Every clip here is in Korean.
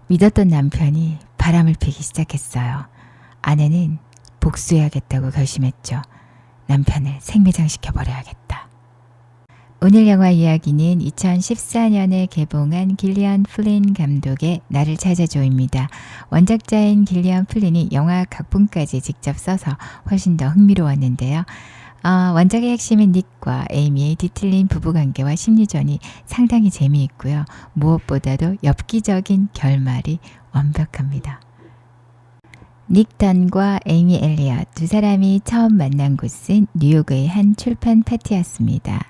믿었던 남편이 바람을 피기 시작했어요. 아내는 복수해야겠다고 결심했죠. 남편을 생매장시켜버려야겠다. 오늘 영화 이야기는 2014년에 개봉한 길리언 플린 감독의 나를 찾아줘입니다. 원작자인 길리언 플린이 영화 각본까지 직접 써서 훨씬 더 흥미로웠는데요. 원작의 핵심인 닉과 에이미의 뒤틀린 부부관계와 심리전이 상당히 재미있고요. 무엇보다도 엽기적인 결말이 완벽합니다. 닉 던과 에이미 엘리엇 두 사람이 처음 만난 곳은 뉴욕의 한 출판 파티였습니다.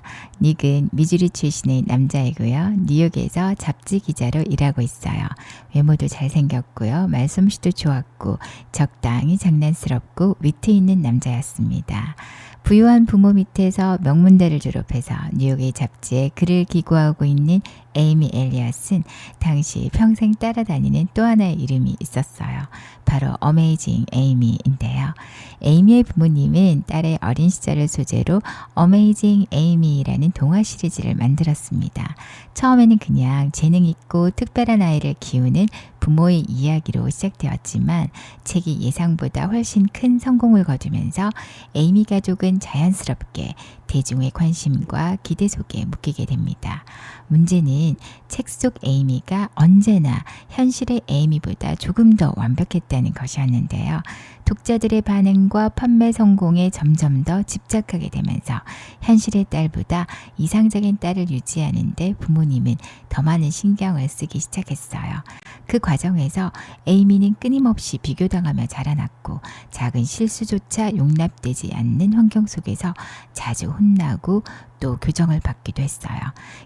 닉은 미주리 출신의 남자이고요. 뉴욕에서 잡지 기자로 일하고 있어요. 외모도 잘생겼고요. 말솜씨도 좋았고 적당히 장난스럽고 위트 있는 남자였습니다. 부유한 부모 밑에서 명문대를 졸업해서 뉴욕의 잡지에 글을 기고하고 있는 에이미 엘리엇은 당시 평생 따라다니는 또 하나의 이름이 있었어요. 바로 어메이징 에이미인데요. 에이미의 부모님은 딸의 어린 시절을 소재로 어메이징 에이미라는 동화 시리즈를 만들었습니다. 처음에는 그냥 재능 있고 특별한 아이를 키우는 부모의 이야기로 시작되었지만 책이 예상보다 훨씬 큰 성공을 거두면서 에이미 가족은 자연스럽게 대중의 관심과 기대 속에 묶이게 됩니다. 문제는 책 속 에이미가 언제나 현실의 에이미보다 조금 더 완벽했다는 것이었는데요. 독자들의 반응과 판매 성공에 점점 더 집착하게 되면서 현실의 딸보다 이상적인 딸을 유지하는 데 부모님은 더 많은 신경을 쓰기 시작했어요. 그 과정에서 에이미는 끊임없이 비교당하며 자라났고 작은 실수조차 용납되지 않는 환경 속에서 자주 혼나고 또 교정을 받기도 했어요.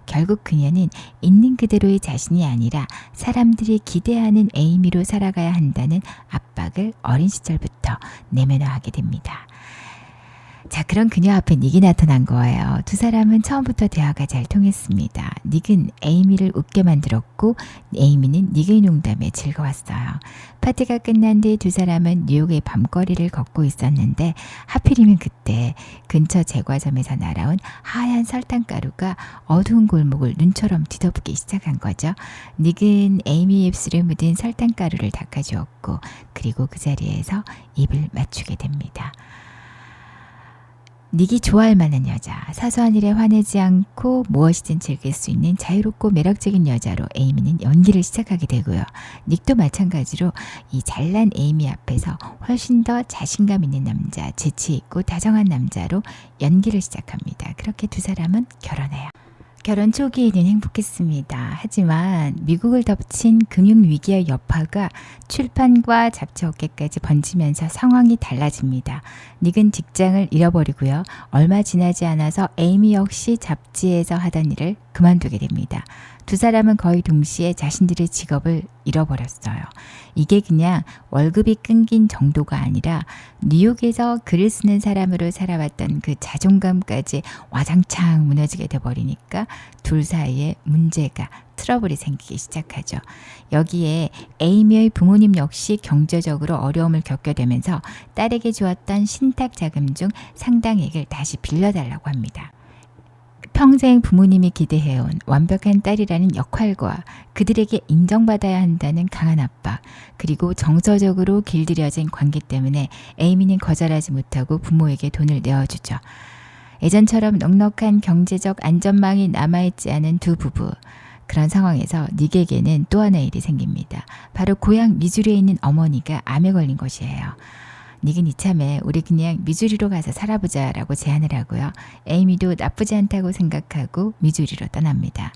결국 그녀는 있는 그대로의 자신이 아니라 사람들이 기대하는 에이미로 살아가야 한다는 압박을 어린 시절부터 내면화하게 됩니다. 자, 그런 그녀 앞에 닉이 나타난 거예요. 두 사람은 처음부터 대화가 잘 통했습니다. 닉은 에이미를 웃게 만들었고 에이미는 닉의 농담에 즐거웠어요. 파티가 끝난 뒤 두 사람은 뉴욕의 밤거리를 걷고 있었는데 하필이면 그때 근처 제과점에서 날아온 하얀 설탕가루가 어두운 골목을 눈처럼 뒤덮기 시작한 거죠. 닉은 에이미 입술에 묻은 설탕가루를 닦아주었고 그리고 그 자리에서 입을 맞추게 됩니다. 닉이 좋아할 만한 여자, 사소한 일에 화내지 않고 무엇이든 즐길 수 있는 자유롭고 매력적인 여자로 에이미는 연기를 시작하게 되고요. 닉도 마찬가지로 이 잘난 에이미 앞에서 훨씬 더 자신감 있는 남자, 재치 있고 다정한 남자로 연기를 시작합니다. 그렇게 두 사람은 결혼해요. 결혼 초기에는 행복했습니다. 하지만 미국을 덮친 금융위기의 여파가 출판과 잡지 업계까지 번지면서 상황이 달라집니다. 닉은 직장을 잃어버리고요. 얼마 지나지 않아서 에이미 역시 잡지에서 하던 일을 그만두게 됩니다. 두 사람은 거의 동시에 자신들의 직업을 잃어버렸어요. 이게 그냥 월급이 끊긴 정도가 아니라 뉴욕에서 글을 쓰는 사람으로 살아왔던 그 자존감까지 와장창 무너지게 돼버리니까 둘 사이에 문제가 트러블이 생기기 시작하죠. 여기에 에이미의 부모님 역시 경제적으로 어려움을 겪게 되면서 딸에게 주었던 신탁 자금 중 상당액을 다시 빌려달라고 합니다. 평생 부모님이 기대해온 완벽한 딸이라는 역할과 그들에게 인정받아야 한다는 강한 압박, 그리고 정서적으로 길들여진 관계 때문에 에이미는 거절하지 못하고 부모에게 돈을 내어주죠. 예전처럼 넉넉한 경제적 안전망이 남아있지 않은 두 부부. 그런 상황에서 닉에게는 또 하나의 일이 생깁니다. 바로 고향 미주리에 있는 어머니가 암에 걸린 것이에요. 닉은 이참에 우리 그냥 미주리로 가서 살아보자 라고 제안을 하고요. 에이미도 나쁘지 않다고 생각하고 미주리로 떠납니다.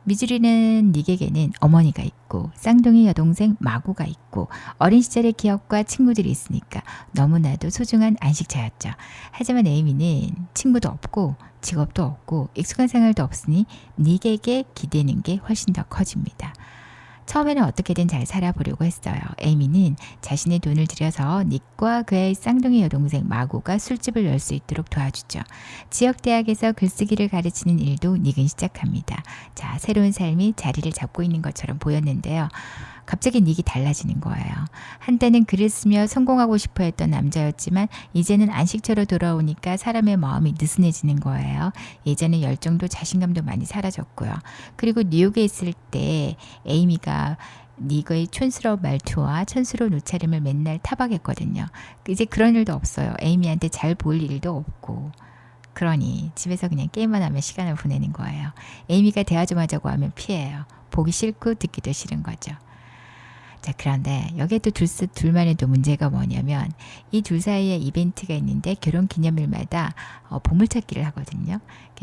미주리는 닉에게는 어머니가 있고 쌍둥이 여동생 마고가 있고 어린 시절의 기억과 친구들이 있으니까 너무나도 소중한 안식처였죠. 하지만 에이미는 친구도 없고 직업도 없고 익숙한 생활도 없으니 닉에게 기대는 게 훨씬 더 커집니다. 처음에는 어떻게든 잘 살아보려고 했어요. 에이미는 자신의 돈을 들여서 닉과 그의 쌍둥이 여동생 마고가 술집을 열 수 있도록 도와주죠. 지역대학에서 글쓰기를 가르치는 일도 닉은 시작합니다. 자, 새로운 삶이 자리를 잡고 있는 것처럼 보였는데요. 갑자기 닉이 달라지는 거예요. 한때는 글을 쓰며 성공하고 싶어 했던 남자였지만 이제는 안식처로 돌아오니까 사람의 마음이 느슨해지는 거예요. 예전에 열정도 자신감도 많이 사라졌고요. 그리고 뉴욕에 있을 때 에이미가 닉의 촌스러운 말투와 촌스러운 옷차림을 맨날 타박했거든요. 이제 그런 일도 없어요. 에이미한테 잘 보일 일도 없고. 그러니 집에서 그냥 게임만 하면 시간을 보내는 거예요. 에이미가 대화 좀 하자고 하면 피해요. 보기 싫고 듣기도 싫은 거죠. 자, 그런데 여기에 또 둘만의 또 문제가 뭐냐면 이 둘 사이에 이벤트가 있는데 결혼 기념일마다 보물찾기를 하거든요.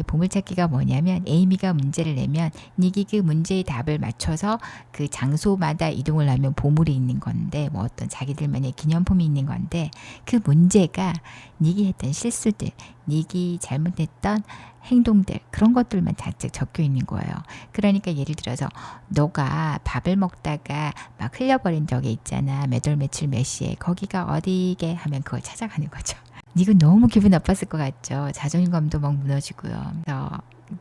보물찾기가 뭐냐면 에이미가 문제를 내면 닉이 그 문제의 답을 맞춰서 그 장소마다 이동을 하면 보물이 있는 건데 뭐 어떤 자기들만의 기념품이 있는 건데 그 문제가 닉이 했던 실수들, 닉이 잘못했던 행동들 그런 것들만 잔뜩 적혀 있는 거예요. 그러니까 예를 들어서 너가 밥을 먹다가 막 흘려버린 적이 있잖아. 몇 월 며칠 몇 시에 거기가 어디게 하면 그걸 찾아가는 거죠. 닉은 너무 기분 나빴을 것 같죠. 자존감도 막 무너지고요.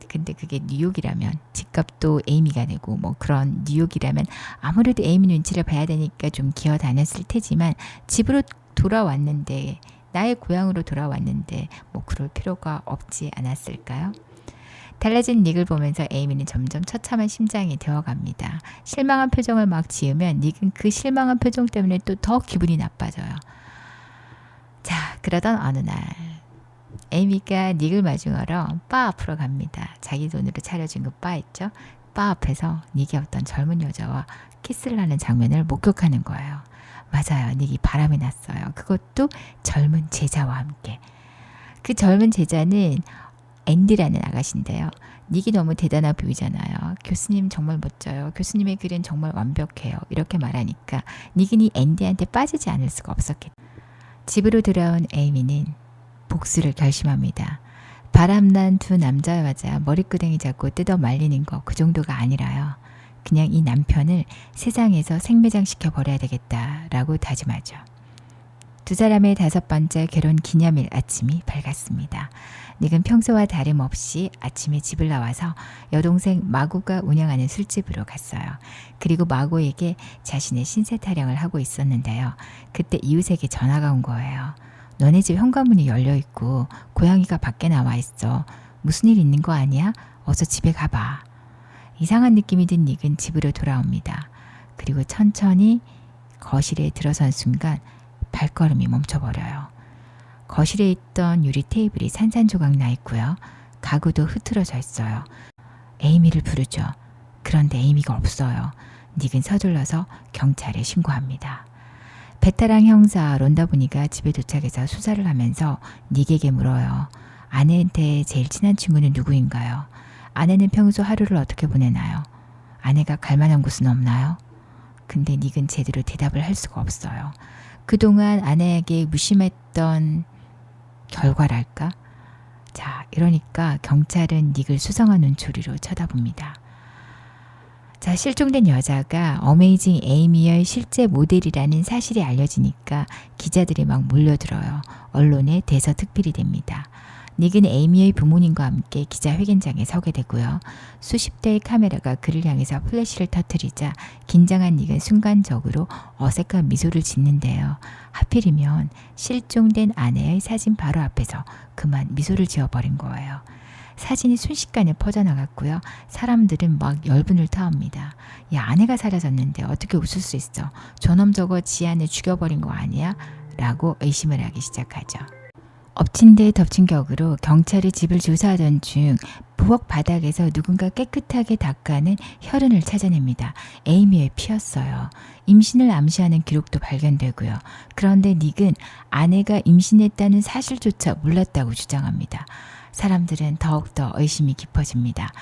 근데 그게 뉴욕이라면 집값도 에이미가 내고 뭐 그런 뉴욕이라면 아무래도 에이미 눈치를 봐야 되니까 좀 기어 다녔을 테지만 집으로 돌아왔는데 나의 고향으로 돌아왔는데 뭐 그럴 필요가 없지 않았을까요? 달라진 닉을 보면서 에이미는 점점 처참한 심장이 되어갑니다. 실망한 표정을 막 지으면 닉은 그 실망한 표정 때문에 또 더 기분이 나빠져요. 자, 그러던 어느 날 에이미가 닉을 마중하러 바 앞으로 갑니다. 자기 돈으로 차려준 그 바 있죠? 바 앞에서 닉이 어떤 젊은 여자와 키스를 하는 장면을 목격하는 거예요. 맞아요. 닉이 바람이 났어요. 그것도 젊은 제자와 함께. 그 젊은 제자는 앤디라는 아가씨인데요. 닉이 너무 대단해 보이잖아요. 교수님 정말 멋져요. 교수님의 글은 정말 완벽해요. 이렇게 말하니까 닉은 이 앤디한테 빠지지 않을 수가 없었겠죠. 집으로 돌아온 에이미는 복수를 결심합니다. 바람난 두 남자 여자 머리끄댕이 잡고 뜯어 말리는 거 그 정도가 아니라요. 그냥 이 남편을 세상에서 생매장시켜 버려야 되겠다라고 다짐하죠. 두 사람의 5번째 결혼 기념일 아침이 밝았습니다. 닉은 평소와 다름없이 아침에 집을 나와서 여동생 마고가 운영하는 술집으로 갔어요. 그리고 마고에게 자신의 신세 타령을 하고 있었는데요. 그때 이웃에게 전화가 온 거예요. 너네 집 현관문이 열려있고 고양이가 밖에 나와 있어. 무슨 일 있는 거 아니야? 어서 집에 가봐. 이상한 느낌이 든 닉은 집으로 돌아옵니다. 그리고 천천히 거실에 들어선 순간 발걸음이 멈춰버려요. 거실에 있던 유리 테이블이 산산조각 나 있고요. 가구도 흐트러져 있어요. 에이미를 부르죠. 그런데 에이미가 없어요. 닉은 서둘러서 경찰에 신고합니다. 베테랑 형사 론다보니가 집에 도착해서 수사를 하면서 닉에게 물어요. 아내한테 제일 친한 친구는 누구인가요? 아내는 평소 하루를 어떻게 보내나요? 아내가 갈 만한 곳은 없나요? 근데 닉은 제대로 대답을 할 수가 없어요. 그동안 아내에게 무심했던 결과랄까? 자, 이러니까 경찰은 닉을 수상한 눈초리로 쳐다봅니다. 자, 실종된 여자가 어메이징 에이미의 실제 모델이라는 사실이 알려지니까 기자들이 막 몰려들어요. 언론에 대서특필이 됩니다. 닉은 에이미의 부모님과 함께 기자회견장에 서게 되고요. 수십 대의 카메라가 그를 향해서 플래시를 터뜨리자 긴장한 닉은 순간적으로 어색한 미소를 짓는데요. 하필이면 실종된 아내의 사진 바로 앞에서 그만 미소를 지어버린 거예요. 사진이 순식간에 퍼져나갔고요. 사람들은 막 열분을 토합니다. 야, 아내가 사라졌는데 어떻게 웃을 수 있어? 저놈 저거 지 아내 죽여버린 거 아니야? 라고 의심을 하기 시작하죠. 엎친 데 덮친 격으로 경찰이 집을 조사하던 중 부엌 바닥에서 누군가 깨끗하게 닦아낸 혈흔을 찾아냅니다. 에이미의 피였어요. 임신을 암시하는 기록도 발견되고요. 그런데 닉은 아내가 임신했다는 사실조차 몰랐다고 주장합니다. 사람들은 더욱더 의심이 깊어집니다.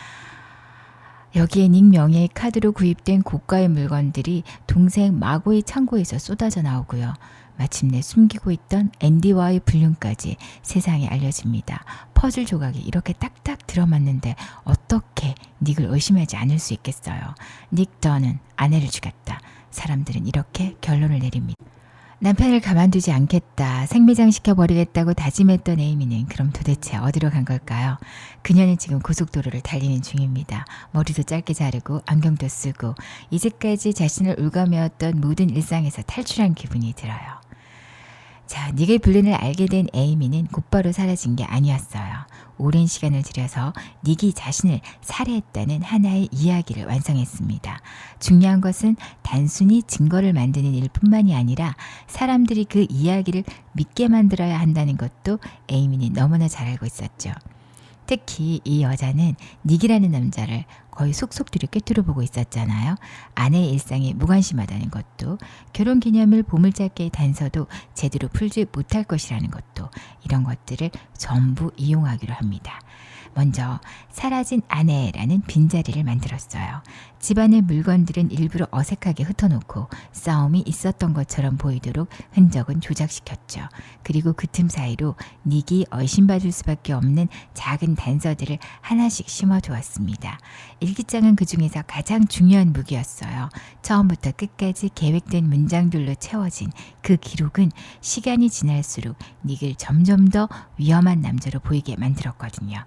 여기에 닉 명예의 카드로 구입된 고가의 물건들이 동생 마고의 창고에서 쏟아져 나오고요. 마침내 숨기고 있던 앤디와의 불륜까지 세상에 알려집니다. 퍼즐 조각이 이렇게 딱딱 들어맞는데 어떻게 닉을 의심하지 않을 수 있겠어요. 닉 더는 아내를 죽였다. 사람들은 이렇게 결론을 내립니다. 남편을 가만두지 않겠다, 생매장시켜버리겠다고 다짐했던 에이미는 그럼 도대체 어디로 간 걸까요? 그녀는 지금 고속도로를 달리는 중입니다. 머리도 짧게 자르고 안경도 쓰고 이제까지 자신을 울가매었던 모든 일상에서 탈출한 기분이 들어요. 자, 닉의 불륜을 알게 된 에이미는 곧바로 사라진 게 아니었어요. 오랜 시간을 들여서 닉이 자신을 살해했다는 하나의 이야기를 완성했습니다. 중요한 것은 단순히 증거를 만드는 일뿐만이 아니라 사람들이 그 이야기를 믿게 만들어야 한다는 것도 에이미는 너무나 잘 알고 있었죠. 특히 이 여자는 닉이라는 남자를 거의 속속들이 꿰뚫어보고 있었잖아요. 아내의 일상에 무관심하다는 것도, 결혼기념일 보물찾기의 단서도 제대로 풀지 못할 것이라는 것도, 이런 것들을 전부 이용하기로 합니다. 먼저 사라진 아내라는 빈자리를 만들었어요. 집안의 물건들은 일부러 어색하게 흩어놓고 싸움이 있었던 것처럼 보이도록 흔적은 조작시켰죠. 그리고 그 틈 사이로 닉이 의심받을 수밖에 없는 작은 단서들을 하나씩 심어두었습니다. 일기장은 그 중에서 가장 중요한 무기였어요. 처음부터 끝까지 계획된 문장들로 채워진 그 기록은 시간이 지날수록 닉을 점점 더 위험한 남자로 보이게 만들었거든요.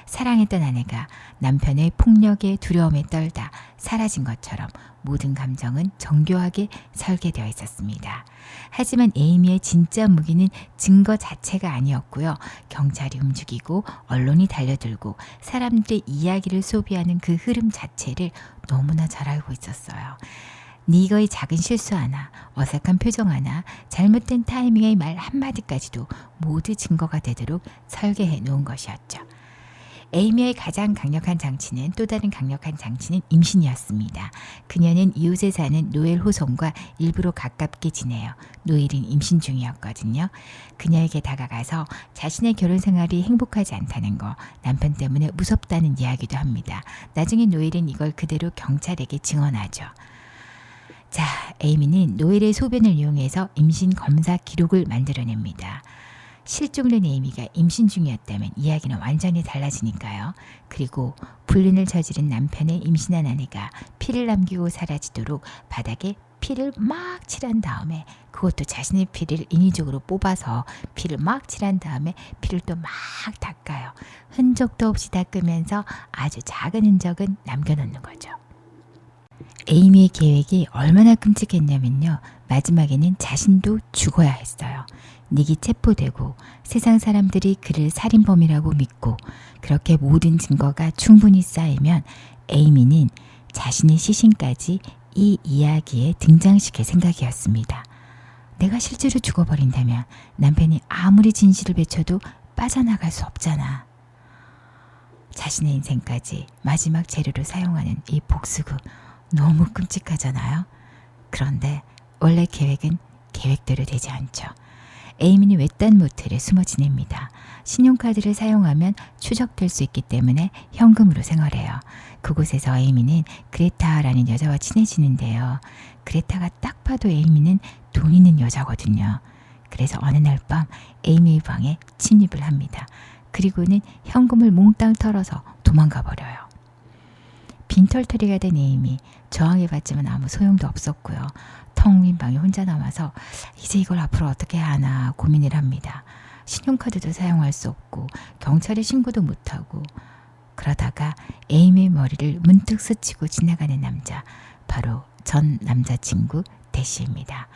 사랑했던 아내가 남편의 폭력에 두려움에 떨다 사라진 것처럼 모든 감정은 정교하게 설계되어 있었습니다. 하지만 에이미의 진짜 무기는 증거 자체가 아니었고요. 경찰이 움직이고 언론이 달려들고 사람들의 이야기를 소비하는 그 흐름 자체를 너무나 잘 알고 있었어요. 닉의 작은 실수 하나, 어색한 표정 하나, 잘못된 타이밍의 말 한마디까지도 모두 증거가 되도록 설계해 놓은 것이었죠. 에이미의 가장 강력한 장치는 또 다른 강력한 장치는 임신이었습니다. 그녀는 이웃에 사는 노엘 호송과 일부러 가깝게 지내요. 노엘은 임신 중이었거든요. 그녀에게 다가가서 자신의 결혼 생활이 행복하지 않다는 거, 남편 때문에 무섭다는 이야기도 합니다. 나중에 노엘은 이걸 그대로 경찰에게 증언하죠. 자, 에이미는 노엘의 소변을 이용해서 임신 검사 기록을 만들어냅니다. 실종된 에이미가 임신 중이었다면 이야기는 완전히 달라지니까요. 그리고 불륜을 저지른 남편의 임신한 아내가 피를 남기고 사라지도록 바닥에 피를 막 칠한 다음에, 그것도 자신의 피를 인위적으로 뽑아서 피를 막 칠한 다음에 피를 또 막 닦아요. 흔적도 없이 닦으면서 아주 작은 흔적은 남겨놓는 거죠. 에이미의 계획이 얼마나 끔찍했냐면요. 마지막에는 자신도 죽어야 했어요. 닉이 체포되고 세상 사람들이 그를 살인범이라고 믿고 그렇게 모든 증거가 충분히 쌓이면 에이미는 자신의 시신까지 이 이야기에 등장시킬 생각이었습니다. 내가 실제로 죽어버린다면 남편이 아무리 진실을 외쳐도 빠져나갈 수 없잖아. 자신의 인생까지 마지막 재료로 사용하는 이 복수극, 너무 끔찍하잖아요. 그런데 원래 계획은 계획대로 되지 않죠. 에이미는 외딴 모텔에 숨어 지냅니다. 신용카드를 사용하면 추적될 수 있기 때문에 현금으로 생활해요. 그곳에서 에이미는 그레타라는 여자와 친해지는데요. 그레타가 딱 봐도 에이미는 돈 있는 여자거든요. 그래서 어느 날 밤 에이미의 방에 침입을 합니다. 그리고는 현금을 몽땅 털어서 도망가 버려요. 빈털터리가 된 에이미, 저항해봤지만 아무 소용도 없었고요. 텅 빈 방에 혼자 남아서 이제 이걸 앞으로 어떻게 하나 고민을 합니다. 신용카드도 사용할 수 없고 경찰에 신고도 못하고, 그러다가 에이미의 머리를 문득 스치고 지나가는 남자, 바로 전 남자친구 대시입니다.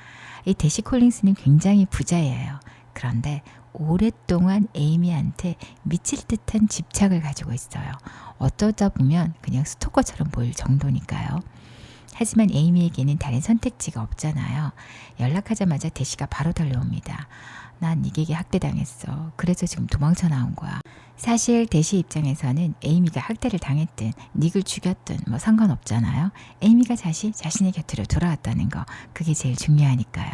이 대시 콜링스는 굉장히 부자예요. 그런데 오랫동안 에이미한테 미칠 듯한 집착을 가지고 있어요. 어쩌다 보면 그냥 스토커처럼 보일 정도니까요. 하지만 에이미에게는 다른 선택지가 없잖아요. 연락하자마자 대시가 바로 달려옵니다. 난 닉에게 학대당했어. 그래서 지금 도망쳐 나온 거야. 사실 대시 입장에서는 에이미가 학대를 당했든 닉을 죽였든 뭐 상관없잖아요. 에이미가 자신의 곁으로 돌아왔다는 거, 그게 제일 중요하니까요.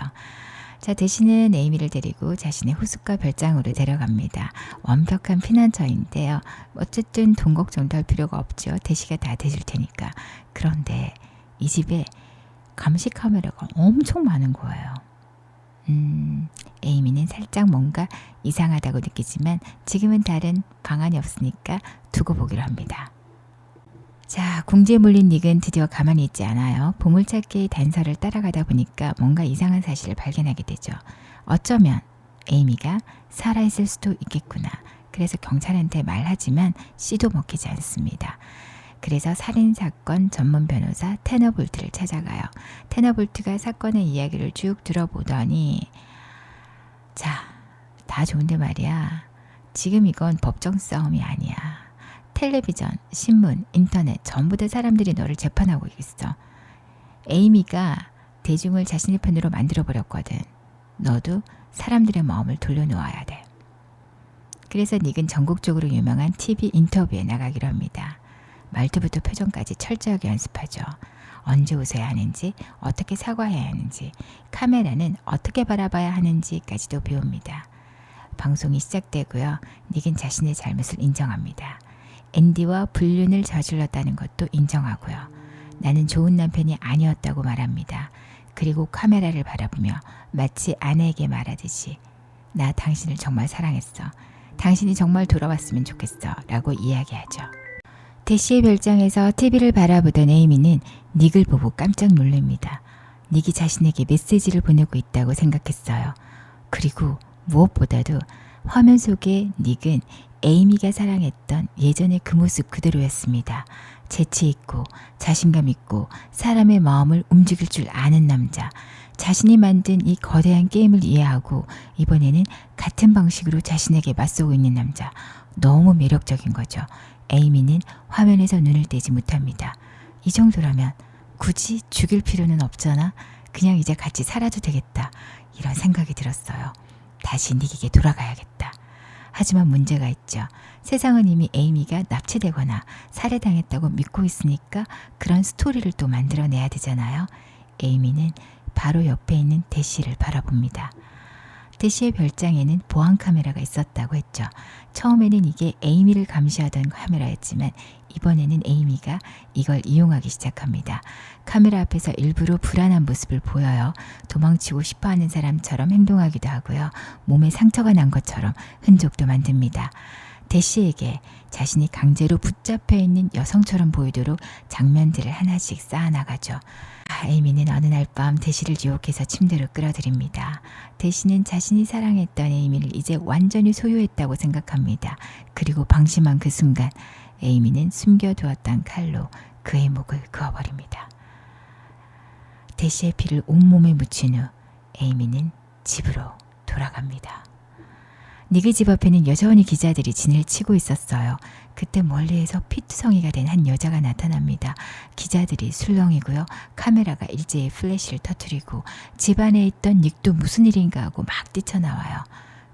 자, 대시는 에이미를 데리고 자신의 호숫가 별장으로 데려갑니다. 완벽한 피난처인데요. 어쨌든 돈 걱정도 할 필요가 없죠. 대시가 다 대줄 테니까. 그런데 이 집에 감시 카메라가 엄청 많은 거예요. 에이미는 살짝 뭔가 이상하다고 느끼지만 지금은 다른 방안이 없으니까 두고 보기로 합니다. 자, 궁지에 몰린 닉은 드디어 가만히 있지 않아요. 보물찾기의 단서를 따라가다 보니까 뭔가 이상한 사실을 발견하게 되죠. 어쩌면 에이미가 살아있을 수도 있겠구나. 그래서 경찰한테 말하지만 씨도 먹히지 않습니다. 그래서 살인사건 전문 변호사 테너볼트를 찾아가요. 테너볼트가 사건의 이야기를 쭉 들어보더니 자, 다 좋은데 말이야. 지금 이건 법정 싸움이 아니야. 텔레비전, 신문, 인터넷 전부 다 사람들이 너를 재판하고 있어. 에이미가 대중을 자신의 편으로 만들어버렸거든. 너도 사람들의 마음을 돌려놓아야 돼. 그래서 닉은 전국적으로 유명한 TV 인터뷰에 나가기로 합니다. 말투부터 표정까지 철저하게 연습하죠. 언제 웃어야 하는지, 어떻게 사과해야 하는지, 카메라는 어떻게 바라봐야 하는지까지도 배웁니다. 방송이 시작되고요. 닉은 자신의 잘못을 인정합니다. 앤디와 불륜을 저질렀다는 것도 인정하고요. 나는 좋은 남편이 아니었다고 말합니다. 그리고 카메라를 바라보며 마치 아내에게 말하듯이 나 당신을 정말 사랑했어. 당신이 정말 돌아왔으면 좋겠어. 라고 이야기하죠. 대시의 별장에서 TV를 바라보던 에이미는 닉을 보고 깜짝 놀랍니다. 닉이 자신에게 메시지를 보내고 있다고 생각했어요. 그리고 무엇보다도 화면 속의 닉은 에이미가 사랑했던 예전의 그 모습 그대로였습니다. 재치 있고 자신감 있고 사람의 마음을 움직일 줄 아는 남자. 자신이 만든 이 거대한 게임을 이해하고 이번에는 같은 방식으로 자신에게 맞서고 있는 남자. 너무 매력적인 거죠. 에이미는 화면에서 눈을 떼지 못합니다. 이 정도라면 굳이 죽일 필요는 없잖아. 그냥 이제 같이 살아도 되겠다. 이런 생각이 들었어요. 다시 닉에게 돌아가야겠다. 하지만 문제가 있죠. 세상은 이미 에이미가 납치되거나 살해당했다고 믿고 있으니까 그런 스토리를 또 만들어내야 되잖아요. 에이미는 바로 옆에 있는 대시를 바라봅니다. 대시의 별장에는 보안 카메라가 있었다고 했죠. 처음에는 이게 에이미를 감시하던 카메라였지만 이번에는 에이미가 이걸 이용하기 시작합니다. 카메라 앞에서 일부러 불안한 모습을 보여요. 도망치고 싶어하는 사람처럼 행동하기도 하고요. 몸에 상처가 난 것처럼 흔적도 만듭니다. 대시에게 자신이 강제로 붙잡혀 있는 여성처럼 보이도록 장면들을 하나씩 쌓아나가죠. 에이미는 어느 날 밤 대시를 유혹해서 침대로 끌어들입니다. 대시는 자신이 사랑했던 에이미를 이제 완전히 소유했다고 생각합니다. 그리고 방심한 그 순간 에이미는 숨겨두었던 칼로 그의 목을 그어버립니다. 대시의 피를 온몸에 묻힌 후 에이미는 집으로 돌아갑니다. 닉의 집 앞에는 여전히 기자들이 진을 치고 있었어요. 그때 멀리에서 피투성이가 된 한 여자가 나타납니다. 기자들이 술렁이고요. 카메라가 일제히 플래시를 터뜨리고 집 안에 있던 닉도 무슨 일인가 하고 막 뛰쳐나와요.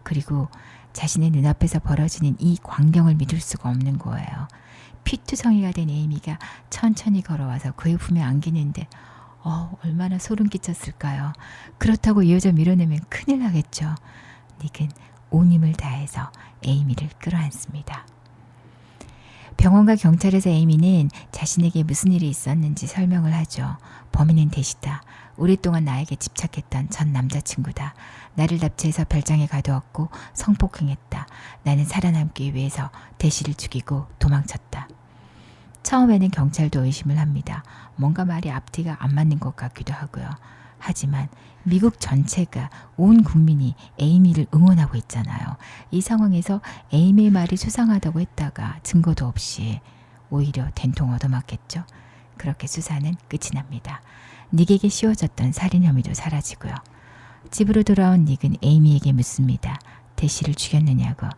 그리고 자신의 눈앞에서 벌어지는 이 광경을 믿을 수가 없는 거예요. 피투성이가 된 에이미가 천천히 걸어와서 그의 품에 안기는데 얼마나 소름 끼쳤을까요. 그렇다고 이 여자 밀어내면 큰일 나겠죠. 닉은 온 힘을 다해서 에이미를 끌어안습니다. 병원과 경찰에서 에이미는 자신에게 무슨 일이 있었는지 설명을 하죠. 범인은 대시다. 오랫동안 나에게 집착했던 전 남자친구다. 나를 납치해서 별장에 가두었고 성폭행했다. 나는 살아남기 위해서 대시를 죽이고 도망쳤다. 처음에는 경찰도 의심을 합니다. 뭔가 말이 앞뒤가 안 맞는 것 같기도 하고요. 하지만 미국 전체가 온 국민이 에이미를 응원하고 있잖아요. 이 상황에서 에이미의 말이 수상하다고 했다가 증거도 없이 오히려 된통 얻어맞겠죠. 그렇게 수사는 끝이 납니다. 닉에게 씌워졌던 살인 혐의도 사라지고요. 집으로 돌아온 닉은 에이미에게 묻습니다. 대시를 죽였느냐고.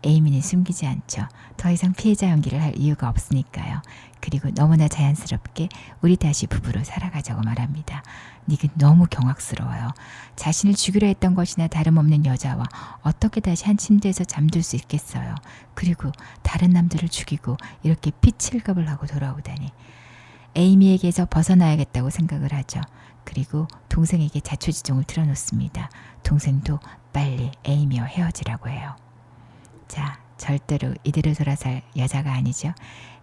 에이미는 숨기지 않죠. 더 이상 피해자 연기를 할 이유가 없으니까요. 그리고 너무나 자연스럽게 우리 다시 부부로 살아가자고 말합니다. 닉은 너무 경악스러워요. 자신을 죽이려 했던 것이나 다름없는 여자와 어떻게 다시 한 침대에서 잠들 수 있겠어요. 그리고 다른 남들을 죽이고 이렇게 피칠갑을 하고 돌아오다니. 에이미에게서 벗어나야겠다고 생각을 하죠. 그리고 동생에게 자초지종을 틀어놓습니다. 동생도 빨리 에이미와 헤어지라고 해요. 자, 절대로 이대로 돌아설 여자가 아니죠.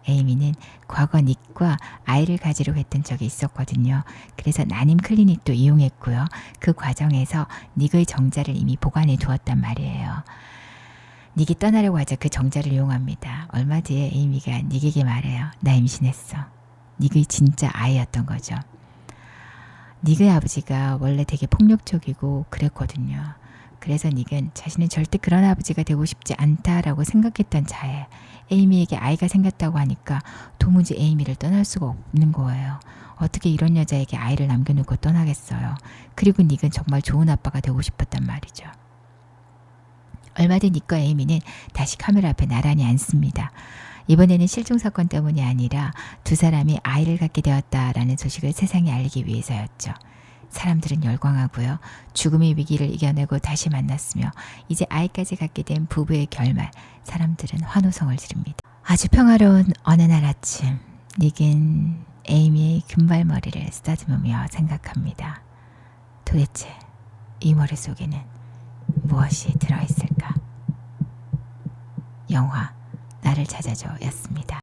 에이미는 과거 닉과 아이를 가지려고 했던 적이 있었거든요. 그래서 난임 클리닉도 이용했고요. 그 과정에서 닉의 정자를 이미 보관해 두었단 말이에요. 닉이 떠나려고 하자 그 정자를 이용합니다. 얼마 뒤에 에이미가 닉에게 말해요. 나 임신했어. 닉의 진짜 아이였던 거죠. 닉의 아버지가 원래 되게 폭력적이고 그랬거든요. 그래서 닉은 자신은 절대 그런 아버지가 되고 싶지 않다라고 생각했던 차에 에이미에게 아이가 생겼다고 하니까 도무지 에이미를 떠날 수가 없는 거예요. 어떻게 이런 여자에게 아이를 남겨놓고 떠나겠어요. 그리고 닉은 정말 좋은 아빠가 되고 싶었단 말이죠. 얼마 뒤 닉과 에이미는 다시 카메라 앞에 나란히 앉습니다. 이번에는 실종 사건 때문이 아니라 두 사람이 아이를 갖게 되었다라는 소식을 세상에 알리기 위해서였죠. 사람들은 열광하고요. 죽음의 위기를 이겨내고 다시 만났으며 이제 아이까지 갖게 된 부부의 결말, 사람들은 환호성을 지릅니다. 아주 평화로운 어느 날 아침, 닉은 에이미의 금발머리를 쓰다듬으며 생각합니다. 도대체 이 머릿속에는 무엇이 들어있을까? 영화 나를 찾아줘 였습니다.